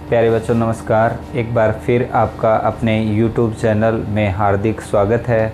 प्यारे बच्चों नमस्कार। एक बार फिर आपका अपने YouTube चैनल में हार्दिक स्वागत है।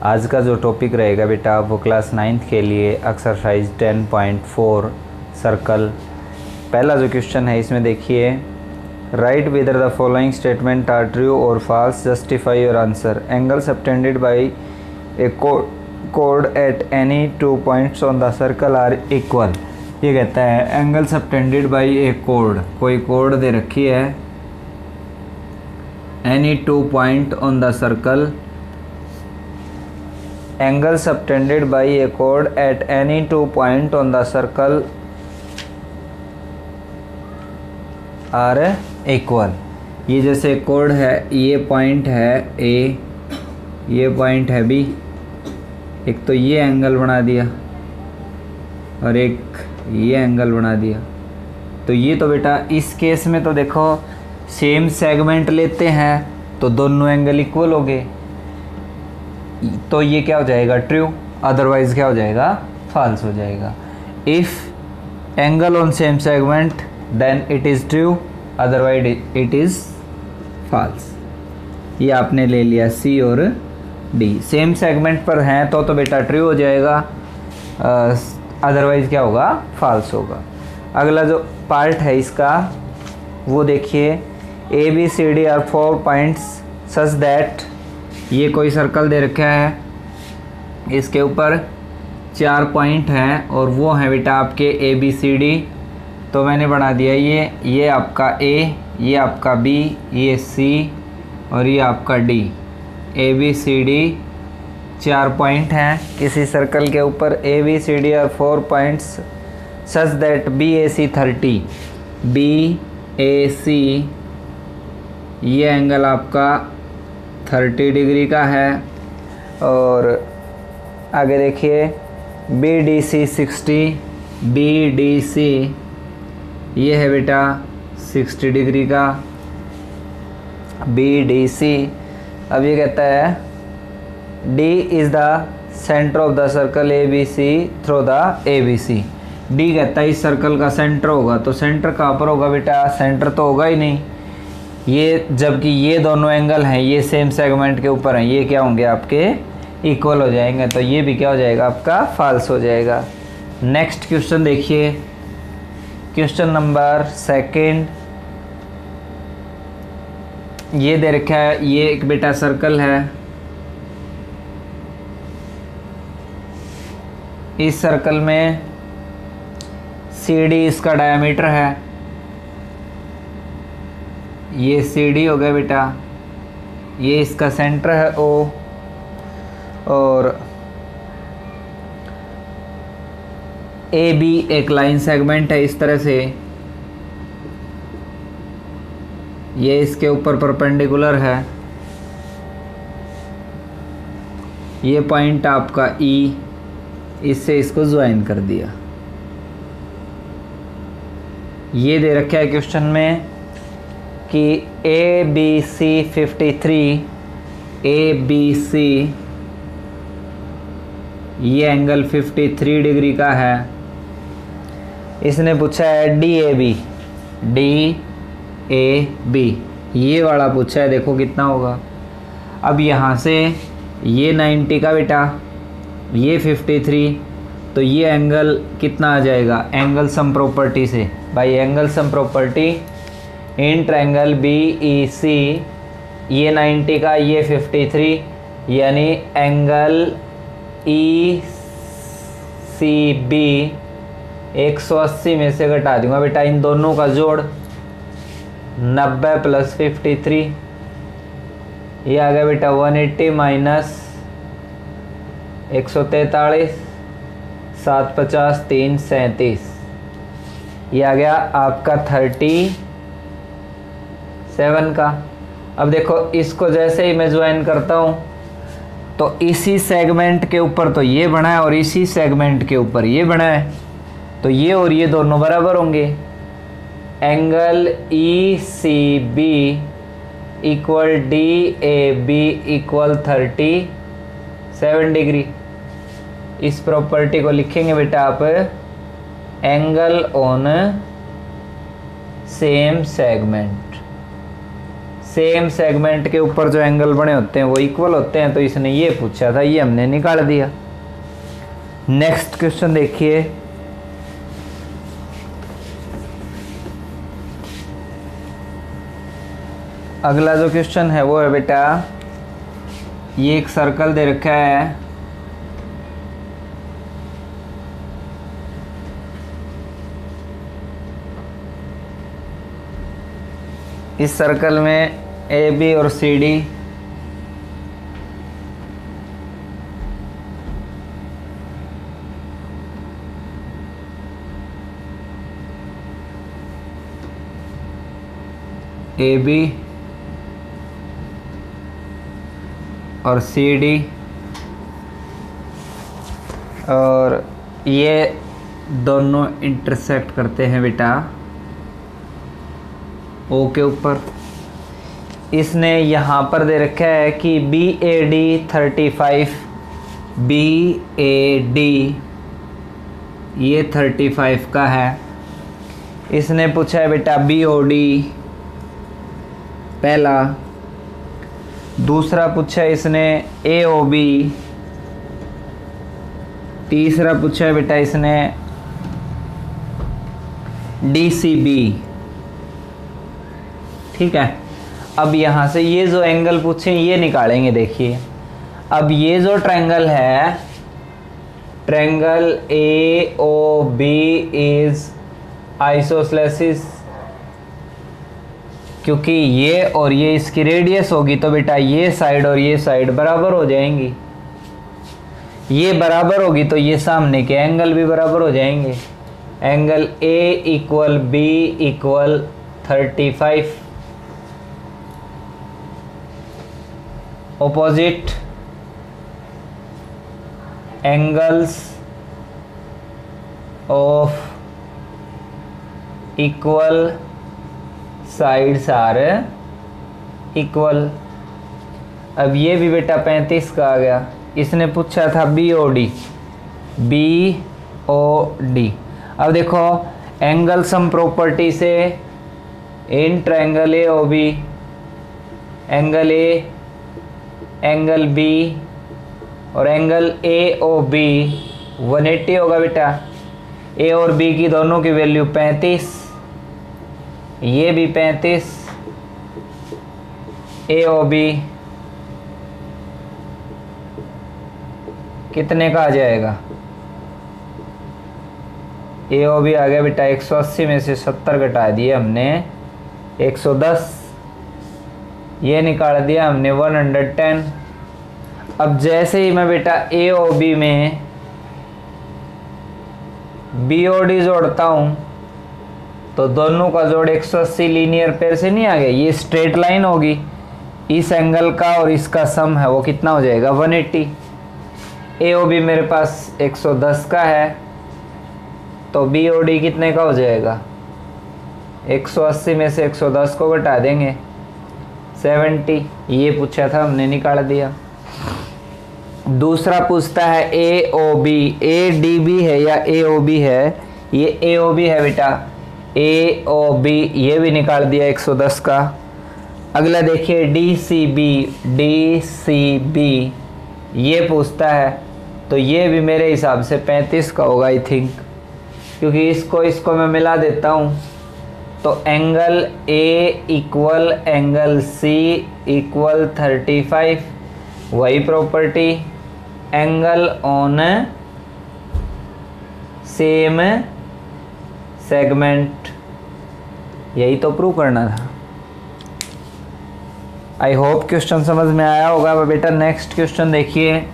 आज का जो टॉपिक रहेगा बेटा वो क्लास 9th के लिए एक्सरसाइज 10.4 सर्कल। पहला जो क्वेश्चन है इसमें देखिए, write whether the following statement are true और false, justify your answer. Angle subtended by a कोड at any 2 points on the circle are equal. ये कहता है एंगल सबटेंडेड बाई ए कोड, कोई कोड दे रखी है, any 2 point on the circle, angle subtended by a कोड at any 2 point on the circle are equal. ये जैसे कोड है, ये पॉइंट है ए, ये पॉइंट है बी, एक तो ये एंगल बना दिया और एक ये एंगल बना दिया। तो ये तो बेटा इस केस में तो देखो सेम सेगमेंट लेते हैं तो दोनों एंगल इक्वल हो गए, तो ये क्या हो जाएगा ट्रू, अदरवाइज क्या हो जाएगा फॉल्स हो जाएगा। If angle on same segment then it is true, otherwise it is false. ये आपने ले लिया सी और डी। सेम सेगमेंट पर हैं तो बेटा ट्रू हो जाएगा, अदरवाइज़ क्या होगा फॉल्स होगा। अगला जो पार्ट है इसका वो देखिए, A B C D are 4 points such that, ये कोई सर्कल दे रखा है, इसके ऊपर 4 पॉइंट हैं और वो हैं बेटा आपके ए बी सी डी। तो मैंने बना दिया ये आपका ए, ये आपका बी, ये सी और ये आपका D. A B C D 4 point हैं किसी सर्कल के ऊपर, A B C D are 4 points such that B A C 30, B A C ये एंगल आपका 30 डिग्री का है। और आगे देखिए B D C 60, B D C ये है बेटा 60 डिग्री का, बी डी सी। अब ये कहता है D is the center of the circle ABC through the ABC। D कहता है इस सर्कल का सेंटर होगा, तो सेंटर कहाँ पर होगा बेटा, सेंटर तो होगा ही नहीं। ये जबकि ये दोनों एंगल हैं, ये सेम सेगमेंट के ऊपर हैं, ये क्या होंगे आपके इक्वल हो जाएंगे, तो ये भी क्या हो जाएगा आपका फॉल्स हो जाएगा। नेक्स्ट क्वेश्चन देखिए, क्वेश्चन नंबर 2। ये दे रखा है, ये एक बेटा सर्कल है, इस सर्कल में सी डी इसका डायमीटर है, ये सी डी हो गया बेटा, ये इसका सेंटर है ओ, और ए बी एक लाइन सेगमेंट है इस तरह से, ये इसके ऊपर परपेंडिकुलर है, ये पॉइंट आपका ई, इससे इसको ज्वाइन कर दिया। ये दे रखा है क्वेश्चन में कि ए बी सी 53, ए बी सी ये एंगल 53 डिग्री का है। इसने पूछा है D A B, D A B ये वाला पूछा है, देखो कितना होगा। अब यहाँ से ये 90 का बेटा, ये 53, तो ये एंगल कितना आ जाएगा, एंगल सम प्रॉपर्टी से, भाई angle sum property in triangle B E C, ये 90 का, ये 53, यानी एंगल ई सी बी 180 में से घटा दूंगा बेटा इन दोनों का जोड़, 90 + 53, ये आ गया बेटा 180 माइनस 143, 7 × 50 3 37, ये आ गया आपका 37 का। अब देखो इसको जैसे ही मैं ज्वाइन करता हूँ तो इसी सेगमेंट के ऊपर तो ये बना है और इसी सेगमेंट के ऊपर ये बना है, तो ये और ये दोनों बराबर होंगे। Angle E C B equal D A B equal 37 7 degree. इस प्रॉपर्टी को लिखेंगे बेटा आप angle on same segment. Same segment के ऊपर जो एंगल बने होते हैं वो इक्वल होते हैं, तो इसने ये पूछा था, ये हमने निकाल दिया। नेक्स्ट क्वेश्चन देखिए, अगला जो क्वेश्चन है वो है बेटा, ये एक सर्कल दे रखा है, इस सर्कल में ए बी और सी डी ए बी और सी डी, और ये दोनों इंटरसेक्ट करते हैं बेटा ओ के ऊपर। इसने यहाँ पर दे रखा है कि B A D 35, B A D ये 35 का है। इसने पूछा है बेटा बी ओ डी पहला, दूसरा पूछा है इसने ए ओ बी, तीसरा पूछा है बेटा इसने डी सी बी। ठीक है, अब यहाँ से ये जो एंगल पूछे ये निकालेंगे। देखिए अब ये जो ट्रायंगल है, triangle A O B is isosceles, क्योंकि ये और ये इसकी रेडियस होगी तो बेटा ये साइड और ये साइड बराबर हो जाएंगी। ये बराबर होगी तो ये सामने के एंगल भी बराबर हो जाएंगे। Angle A equal B equal 35, opposite angles of equal sides are equal। अब ये भी बेटा 35 का आ गया। इसने पूछा था B O D, B O D. अब देखो एंगल सम प्रॉपर्टी से in triangle A O B, angle A, angle B और एंगल ए ओ बी 180 होगा बेटा। ए और बी की दोनों की वैल्यू 35, ये भी 35, ए ओ बी कितने का आ जाएगा? ए ओ बी आ गया बेटा 180 में से 70 घटा दिए हमने 110, ये निकाल दिया हमने 110। अब जैसे ही मैं बेटा ए ओ बी में बी ओ डी जोड़ता हूँ तो दोनों का जोड़ 180 लीनियर पेयर से नहीं आ गया, ये स्ट्रेट लाइन होगी। इस एंगल का और इसका सम है वो कितना हो जाएगा? 180। ए ओ बी मेरे पास 110 का है तो बी ओ डी कितने का हो जाएगा? 180 में से 110 को घटा देंगे 70। ये पूछा था हमने निकाल दिया। दूसरा पूछता है A O B, A D B है या ए ओ बी है? ये ए ओ बी है बेटा, ए ओ बी ये भी निकाल दिया 110 का। अगला देखिए D C B, D C B ये पूछता है तो ये भी मेरे हिसाब से 35 का होगा आई थिंक, क्योंकि इसको मैं मिला देता हूँ तो angle A equal angle C equal 35, वही property angle on same segment, यही तो प्रूव करना था। आई होप क्वेश्चन समझ में आया होगा। बेटा नेक्स्ट क्वेश्चन देखिए,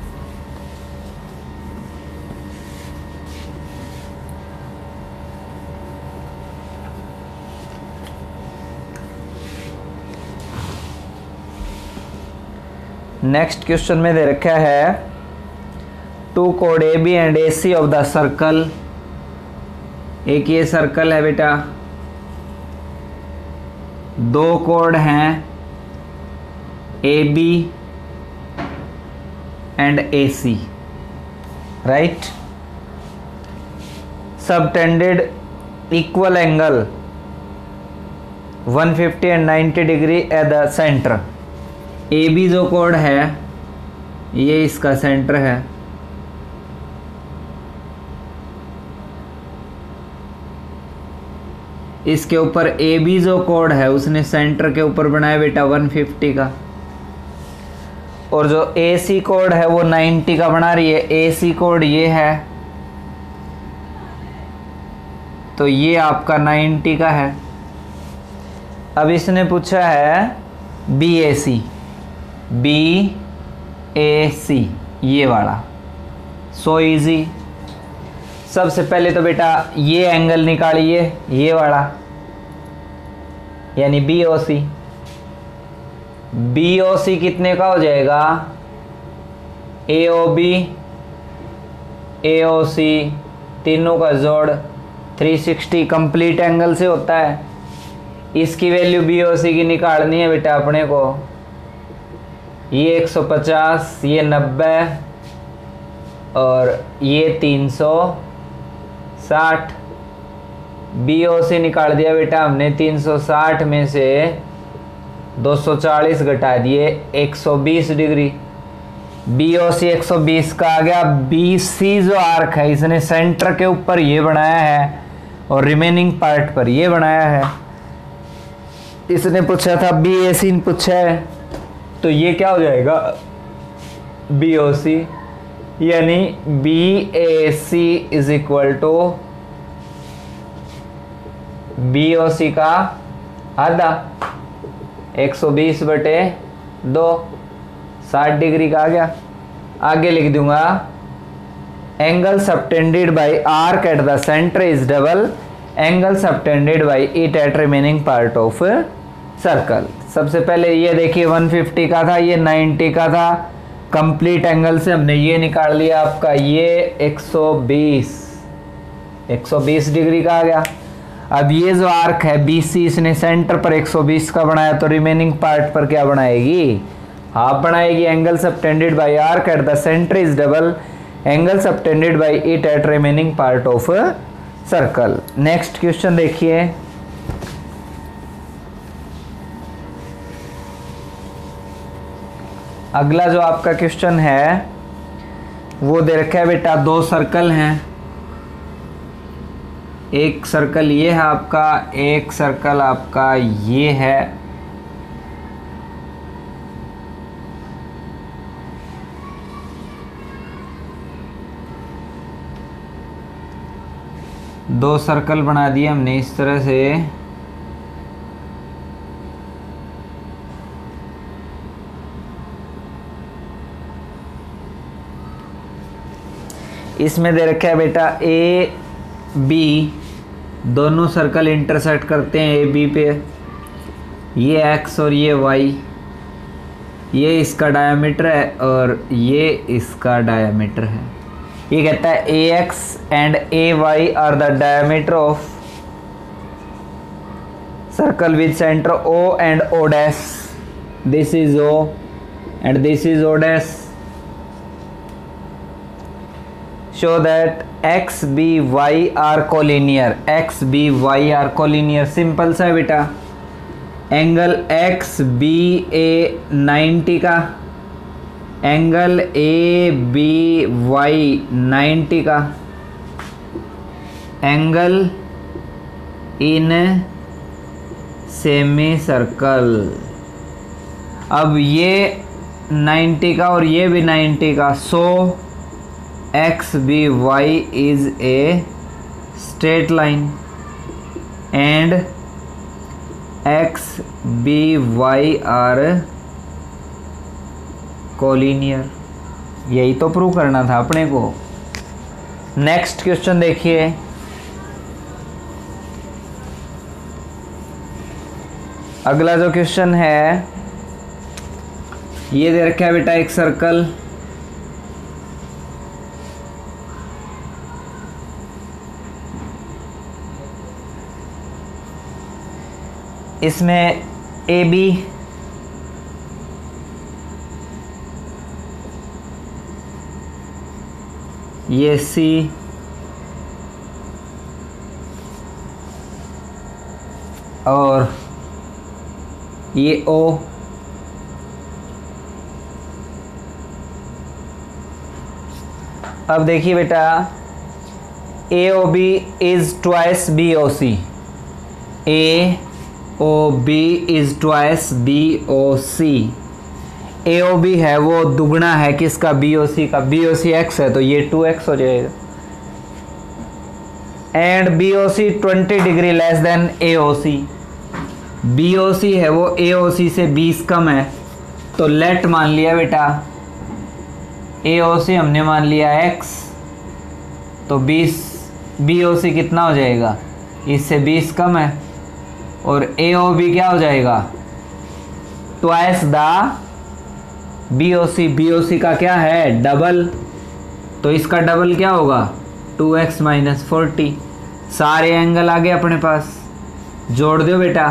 नेक्स्ट क्वेश्चन में दे रखा है टू कोड A B and A C of the circle. एक ये सर्कल है बेटा, दो कोड हैं A B and AC, right? Subtended equal angle 150 and 90 degree at the center. AB जो कोड है ये इसका सेंटर है, इसके ऊपर AB जो कोड है उसने सेंटर के ऊपर बनाया बेटा 150 का, और जो AC कोड है वो 90 का बना रही है। AC कोड ये है तो ये आपका 90 का है। अब इसने पूछा है BAC, BAC ये वाला, सो इजी। सबसे पहले तो बेटा ये एंगल निकालिए, ये वाला यानी BOC। BOC कितने का हो जाएगा? AOB AOC तीनों का जोड़ 360 कंप्लीट एंगल से होता है। इसकी वैल्यू BOC की निकालनी है बेटा अपने को। ये 150, ये 90 और ये 360। BOC निकाल दिया बेटा हमने। 360 में से 240 घटा दिए, 120 डिग्री। BOC 120 का आ गया। BC जो आर्क है इसने सेंटर के ऊपर ये बनाया है और रिमेनिंग पार्ट पर ये बनाया है। इसने पूछा था BAC पूछा है तो ये क्या हो जाएगा? BOC यानी BAC is equal to BOC का आधा, 120/2, 60 डिग्री का आ गया। आगे लिख दूंगा angle subtended by arc at the centre is double angle subtended by it at remaining part of circle. सबसे पहले ये देखिए 150 का था, ये 90 का था। कंप्लीट एंगल से हमने ये निकाल लिया आपका, ये 120 डिग्री का आ गया। अब ये जो आर्क है BC इसने सेंटर पर 120 का बनाया तो रिमेनिंग पार्ट पर क्या बनाएगी? हाफ बनाएगी। Angle subtended by arc at the centre is double angle subtended by it at remaining part of circle. Next question देखिए। अगला जो आपका क्वेश्चन है वो दे रखा है बेटा, दो सर्कल हैं। एक सर्कल ये है आपका, एक सर्कल आपका ये है। दो सर्कल बना दिए हमने इस तरह से। इसमें दे रखा है बेटा AB, दोनों सर्कल इंटरसेक्ट करते हैं AB पे। ये X और ये Y, ये इसका डायमीटर है और ये इसका डायमीटर है। ये कहता है AX and AY are the diameter of circle with centre O and O dash. This is O and this is O dash. Show that XBY are collinear। XBY are collinear। Simple सा है बेटा। Angle XBA 90 का, angle ABY 90 का, angle in semi circle. अब ये 90 का और ये भी 90 का, सो XBY is a straight line and XBY are collinear। यही तो प्रूव करना था अपने को। नेक्स्ट क्वेश्चन देखिए। अगला जो क्वेश्चन है ये दे रखा है बेटा, एक सर्कल। इसमें AB ये सी और ये ओ। अब देखिए बेटा, A O B is twice B O C. A O B is twice B O C. A O B है वो दुगना है किसका, बी ओ सी का। बी ओ सी एक्स है तो ये 2x हो जाएगा। And B O C 20 degree less than A O C. B O C है वो ए ओ सी से 20 कम है, तो लेट मान लिया बेटा, ए ओ सी हमने मान लिया x, तो 20 बी ओ सी कितना हो जाएगा, इससे 20 कम है, और ए ओ बी क्या हो जाएगा, twice the B O C. B O C का क्या है, डबल, तो इसका डबल क्या होगा, 2x माइनस 40। सारे एंगल आ गए अपने पास, जोड़ दो बेटा,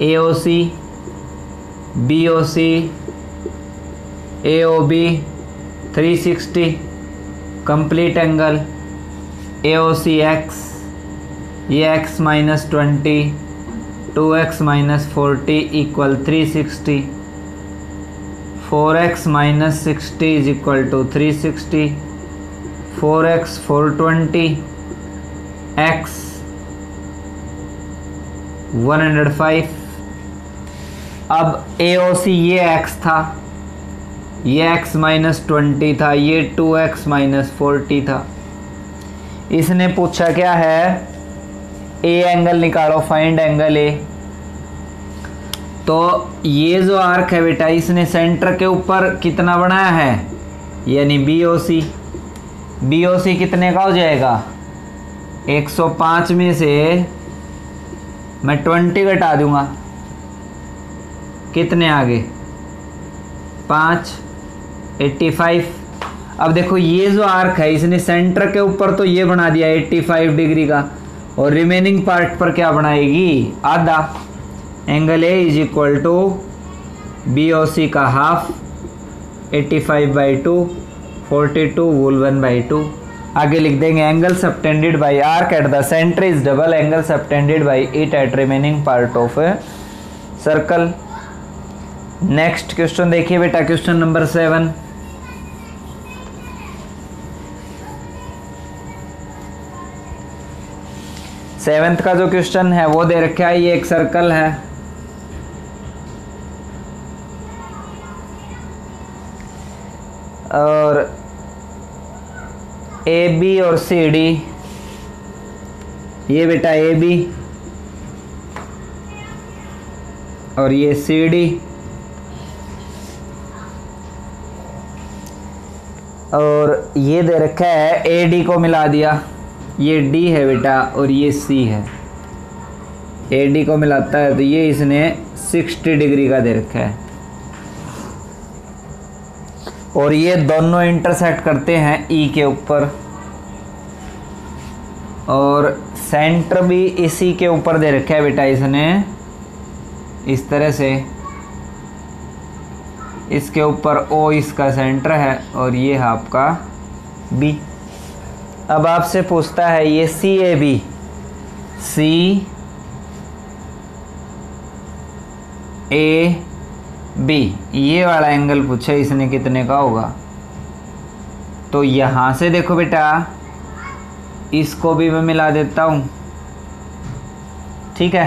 A O C, B O C, A O B 360 complete angle, A O C x, ये x minus 20, 2x minus 40 equal 360, 4x minus 60 is equal to 360, 4x 420, x 105। अब ए ओ सी ये x था, ये x माइनस 20 था, ये 2x minus 40 था। इसने पूछा क्या है, ए एंगल निकालो, फाइंड एंगल ए। तो ये जो आर्क है बेटा, इसने सेंटर के ऊपर कितना बनाया है, यानी B O C. B O सी कितने का हो जाएगा, 105 में से मैं 20 घटा दूंगा, कितने आगे 5, 85। अब देखो ये जो आर्क है, इसने सेंटर के ऊपर तो ये बना दिया 85 डिग्री का, और रिमेनिंग पार्ट पर क्या बनाएगी, आधा। Angle A is equal to B O C का हाफ, 85/2, 42 वोल 1/2। आगे लिख देंगे angle subtended by arc at the centre is double angle subtended by it at remaining part of a circle. Next question देखिए बेटा, क्वेश्चन नंबर 7। सेवेंथ का जो question है वो दे रखा है, ये एक सर्कल है और ए बी और सी डी, ये बेटा ए बी और ये सी डी, और ये दे रखा है ए डी को मिला दिया, ये डी है बेटा और ये सी है। ए डी को मिलाता है तो ये इसने 60 डिग्री का दे रखा है, और ये दोनों इंटरसेक्ट करते हैं ई के ऊपर, और सेंटर भी इसी के ऊपर दे रखा है बेटा इसने, इस तरह से इसके ऊपर ओ इसका सेंटर है और ये है आपका बी। अब आपसे पूछता है ये सी ए बी, सी ए बी, ये वाला एंगल पूछा इसने कितने का होगा। तो यहाँ से देखो बेटा, इसको भी मैं मिला देता हूँ, ठीक है।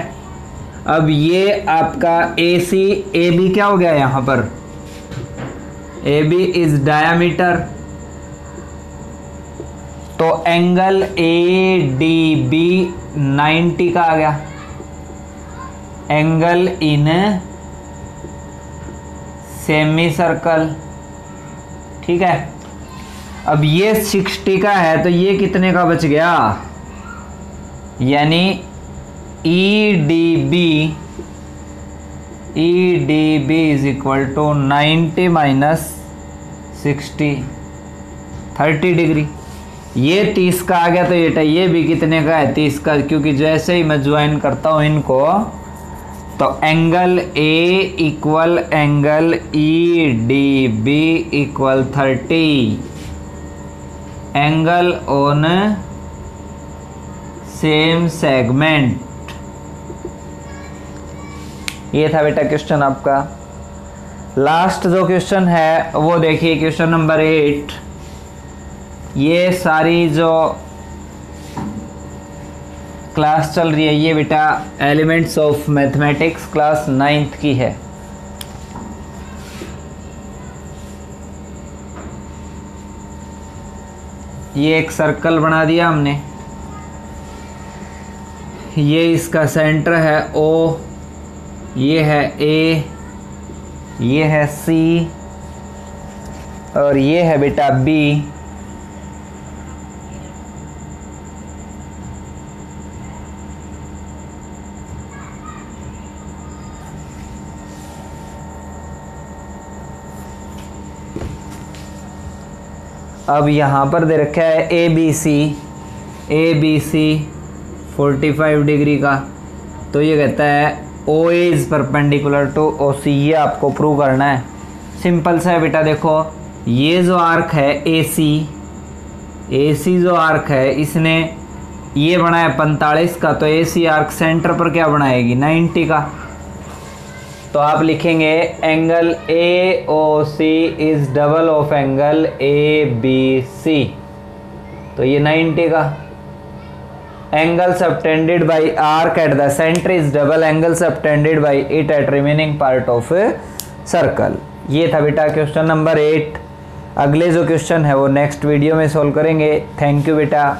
अब ये आपका ए सी ए बी क्या हो गया यहाँ पर, ए बी इज डायामीटर, तो एंगल ए डी बी 90 का आ गया, एंगल इन सेमी सर्कल, ठीक है। अब ये 60 का है तो ये कितने का बच गया, यानी E D B is equal to 90 minus 60, 30 degree. ये 30 का आ गया, तो ये भी कितने का है, 30 का, क्योंकि जैसे ही मैं ज्वाइन करता हूँ इनको, तो angle A equal angle E D B equal 30, angle on same segment. ये था बेटा क्वेश्चन आपका। लास्ट जो क्वेश्चन है वो देखिए, क्वेश्चन नंबर 8। ये सारी जो क्लास चल रही है ये बेटा elements of mathematics class 9th की है। ये एक सर्कल बना दिया हमने, ये इसका सेंटर है O, ये है A, ये है C और ये है बेटा B। अब यहाँ पर दे रखा है ABC 45 डिग्री का, तो ये कहता है OA is perpendicular to OC। ये आपको प्रूव करना है, सिंपल सा है बेटा। देखो ये जो आर्क है AC जो आर्क है इसने ये बनाया 45 का, तो AC आर्क सेंटर पर क्या बनाएगी 90 का। तो आप लिखेंगे angle AOC is double of angle ABC, तो ये 90 का। Angle subtended by arc at the centre is double angle subtended by it at remaining part of circle. ये था बेटा क्वेश्चन नंबर 8। अगले जो क्वेश्चन है वो नेक्स्ट वीडियो में सॉल्व करेंगे। थैंक यू बेटा।